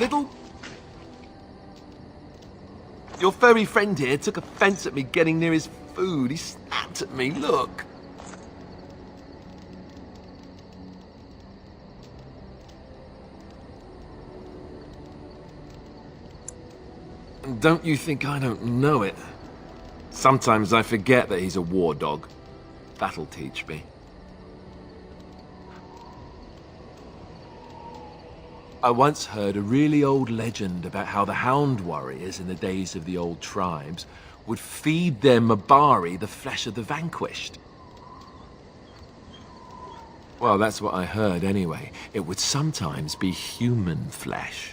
little... Your furry friend here took offense at me getting near his food. He snapped at me, look. Don't you think I don't know it? Sometimes I forget that he's a war dog. That'll teach me. I once heard a really old legend about how the Hound warriors in the days of the old tribes would feed their Mabari the flesh of the vanquished. Well, that's what I heard anyway. It would sometimes be human flesh.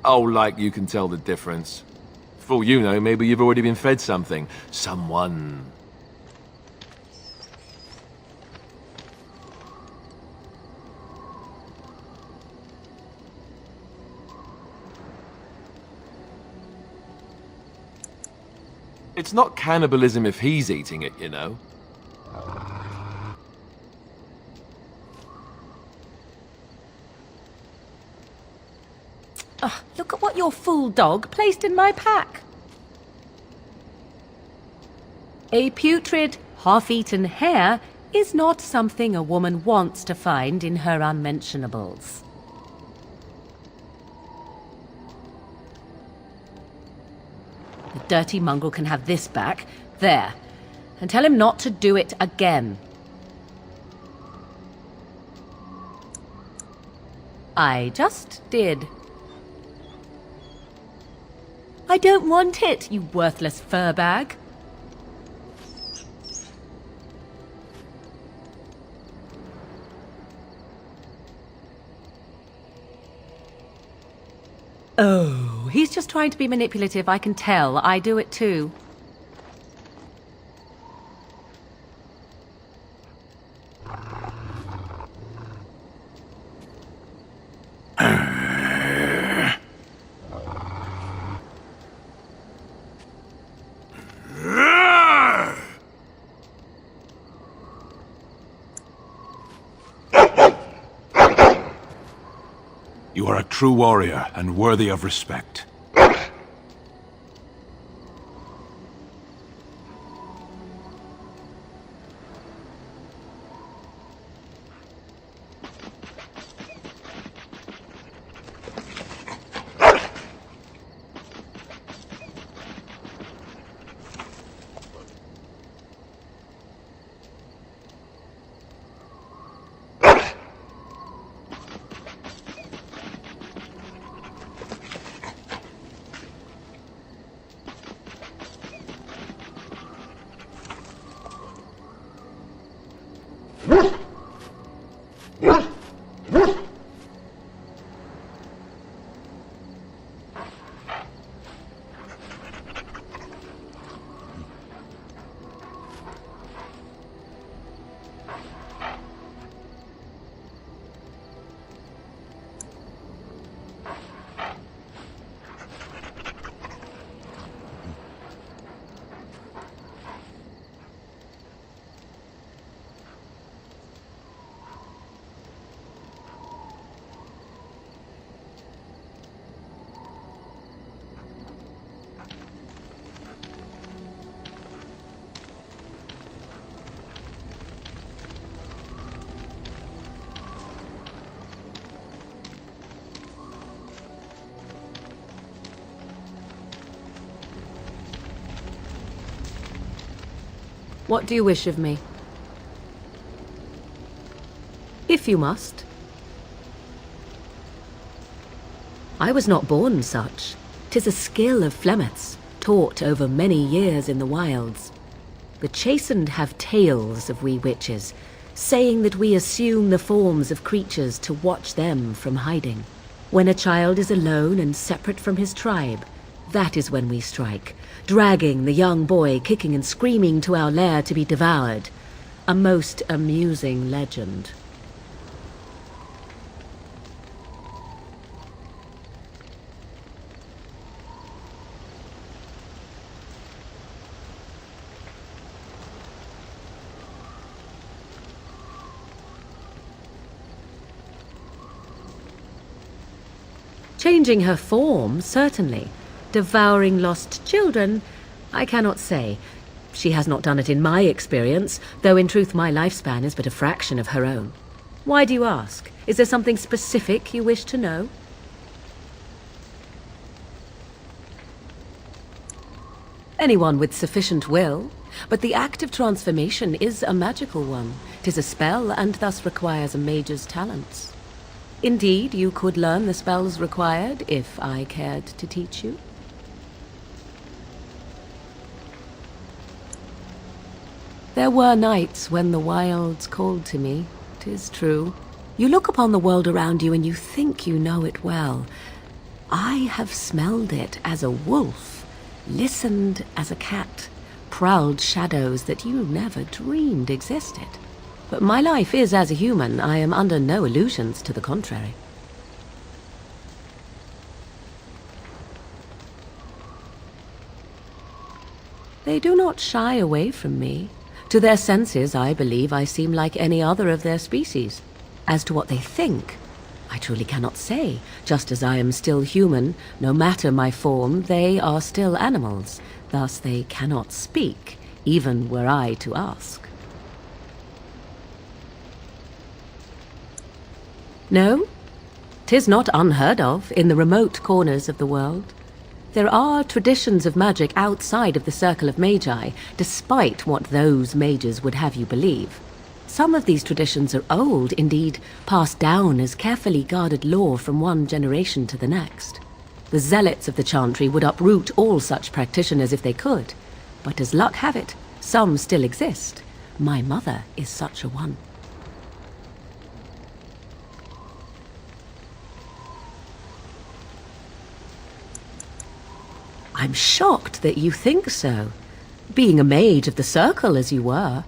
Oh, like you can tell the difference. For all you know, maybe you've already been fed something. Someone. It's not cannibalism if he's eating it, you know. Look at what your fool dog placed in my pack. A putrid, half-eaten hare is not something a woman wants to find in her unmentionables. The dirty mongrel can have this back. There. And tell him not to do it again. I just did. I don't want it, you worthless fur bag. Oh, he's just trying to be manipulative, I can tell. I do it too. You are a true warrior and worthy of respect. What do you wish of me? If you must. I was not born such. 'Tis a skill of Flemeth's, taught over many years in the wilds. The chastened have tales of we witches, saying that we assume the forms of creatures to watch them from hiding. When a child is alone and separate from his tribe, that is when we strike, dragging the young boy kicking and screaming to our lair to be devoured. A most amusing legend. Changing her form, certainly. Devouring lost children, I cannot say. She has not done it in my experience, though in truth my lifespan is but a fraction of her own. Why do you ask? Is there something specific you wish to know? Anyone with sufficient will, but the act of transformation is a magical one. 'Tis a spell, and thus requires a mage's talents. Indeed, you could learn the spells required, if I cared to teach you. There were nights when the wilds called to me, 'tis true. You look upon the world around you and you think you know it well. I have smelled it as a wolf, listened as a cat, prowled shadows that you never dreamed existed. But my life is as a human. I am under no illusions to the contrary. They do not shy away from me. To their senses, I believe I seem like any other of their species. As to what they think, I truly cannot say. Just as I am still human, no matter my form, they are still animals. Thus they cannot speak, even were I to ask. No, 'tis not unheard of in the remote corners of the world. There are traditions of magic outside of the circle of magi, despite what those mages would have you believe. Some of these traditions are old, indeed, passed down as carefully guarded lore from one generation to the next. The zealots of the Chantry would uproot all such practitioners if they could, but as luck have it, some still exist. My mother is such a one. I'm shocked that you think so, being a mage of the circle as you were.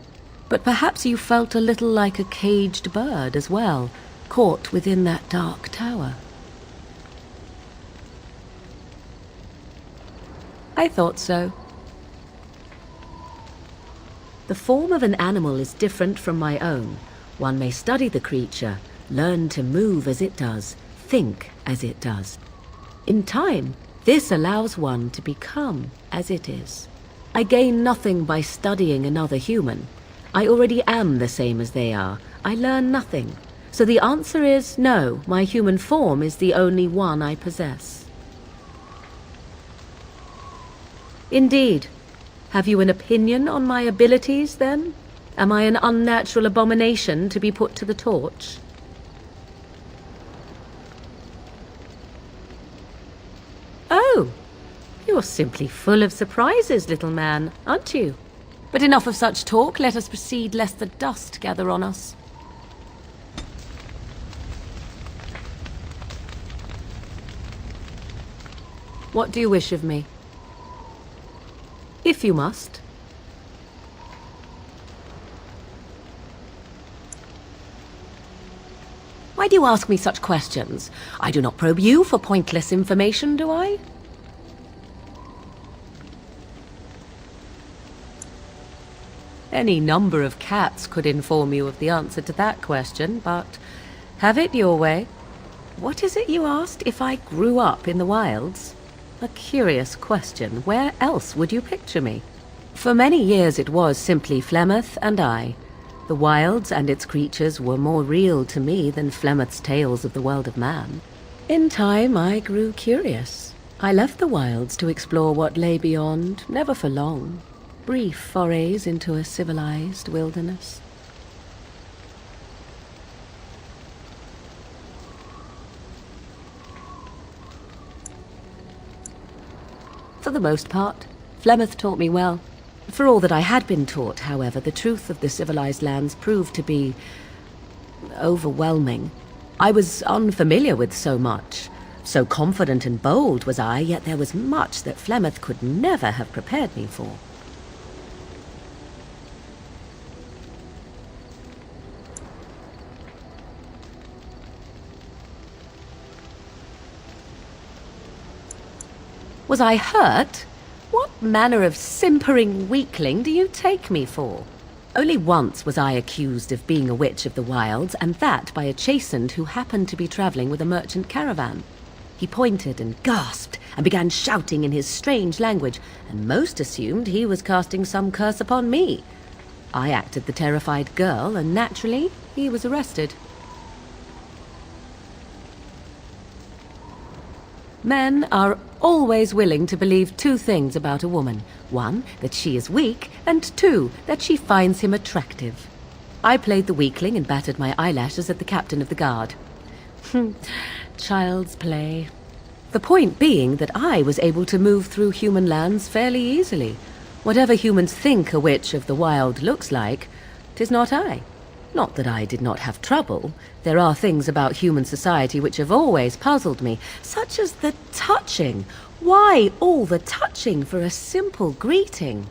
But perhaps you felt a little like a caged bird as well, caught within that dark tower. I thought so. The form of an animal is different from my own. One may study the creature, learn to move as it does, think as it does. In time, this allows one to become as it is. I gain nothing by studying another human. I already am the same as they are. I learn nothing. So the answer is no, my human form is the only one I possess. Indeed. Have you an opinion on my abilities, then? Am I an unnatural abomination to be put to the torch? Oh, you're simply full of surprises, little man, aren't you? But enough of such talk. Let us proceed, lest the dust gather on us. What do you wish of me? If you must. Why do you ask me such questions? I do not probe you for pointless information, do I? Any number of cats could inform you of the answer to that question, but have it your way. What is it you asked? If I grew up in the wilds? A curious question. Where else would you picture me? For many years it was simply Flemeth and I. The wilds and its creatures were more real to me than Flemeth's tales of the world of man. In time I grew curious. I left the wilds to explore what lay beyond, never for long. Brief forays into a civilized wilderness. For the most part, Flemeth taught me well. For all that I had been taught, however, the truth of the civilized lands proved to be overwhelming. I was unfamiliar with so much. So confident and bold was I, yet there was much that Flemeth could never have prepared me for. Was I hurt? What manner of simpering weakling do you take me for? Only once was I accused of being a witch of the wilds, and that by a chastened who happened to be travelling with a merchant caravan. He pointed and gasped and began shouting in his strange language, and most assumed he was casting some curse upon me. I acted the terrified girl, and naturally, he was arrested. Men are always willing to believe two things about a woman. One, that she is weak, and two, that she finds him attractive. I played the weakling and battered my eyelashes at the captain of the guard. Child's play. The point being that I was able to move through human lands fairly easily. Whatever humans think a witch of the wild looks like, 'tis not I. Not that I did not have trouble. There are things about human society which have always puzzled me, such as the touching. Why all the touching for a simple greeting?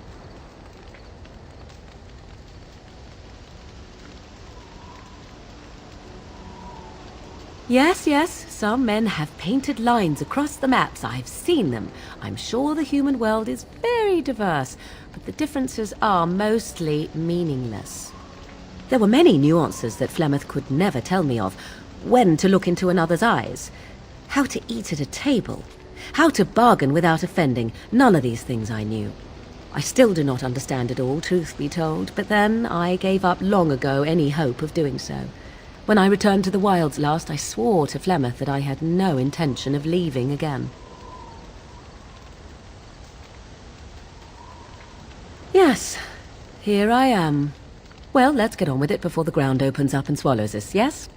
Yes, some men have painted lines across the maps. I've seen them. I'm sure the human world is very diverse, but the differences are mostly meaningless. There were many nuances that Flemeth could never tell me of. When to look into another's eyes, how to eat at a table, how to bargain without offending. None of these things I knew. I still do not understand it all, truth be told, but then I gave up long ago any hope of doing so. When I returned to the wilds last, I swore to Flemeth that I had no intention of leaving again. Yes, here I am. Well, let's get on with it before the ground opens up and swallows us, yes?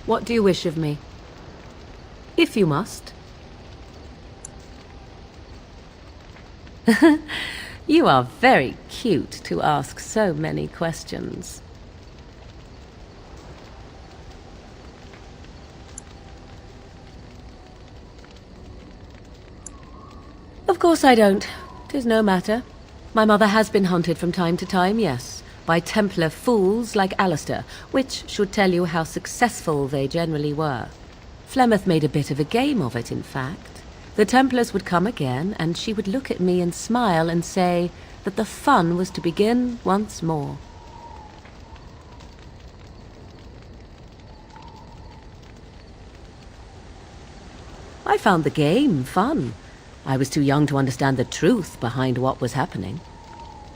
What do you wish of me? If you must. You are very cute to ask so many questions. Of course I don't. 'Tis no matter. My mother has been hunted from time to time, yes, by Templar fools like Alistair, which should tell you how successful they generally were. Flemeth made a bit of a game of it, in fact. The Templars would come again, and she would look at me and smile and say that the fun was to begin once more. I found the game fun. I was too young to understand the truth behind what was happening.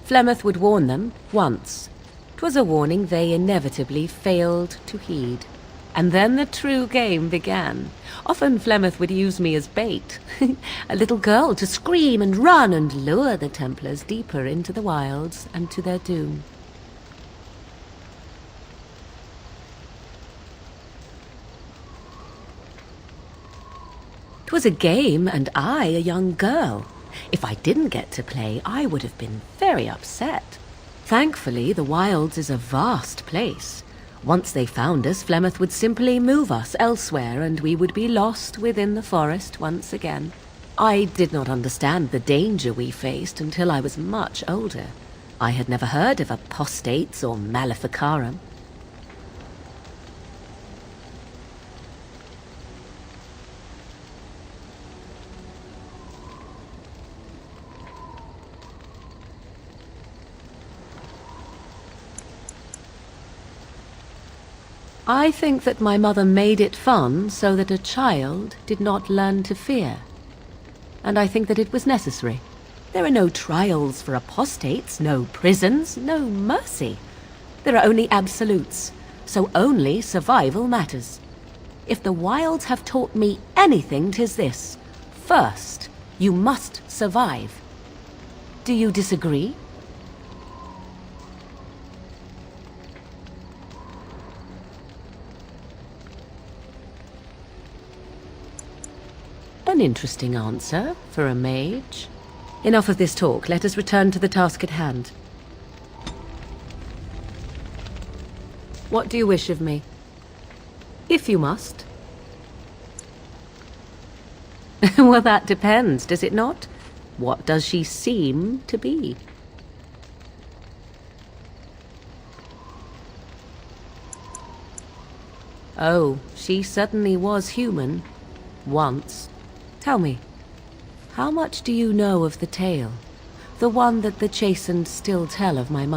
Flemeth would warn them once. 'Twas a warning they inevitably failed to heed. And then the true game began. Often Flemeth would use me as bait, a little girl to scream and run and lure the Templars deeper into the wilds and to their doom. It was a game, and I a young girl. If I didn't get to play, I would have been very upset. Thankfully, the wilds is a vast place. Once they found us, Flemeth would simply move us elsewhere, and we would be lost within the forest once again. I did not understand the danger we faced until I was much older. I had never heard of apostates or maleficarum. I think that my mother made it fun so that a child did not learn to fear. And I think that it was necessary. There are no trials for apostates, no prisons, no mercy. There are only absolutes, so only survival matters. If the wilds have taught me anything, 'tis this. First, you must survive. Do you disagree? An interesting answer for a mage. Enough of this talk. Let us return to the task at hand. What do you wish of me? If you must. Well, that depends, does it not? What does she seem to be? Oh, she certainly was human. Once. Tell me, how much do you know of the tale? The one that the chastened still tell of my mother?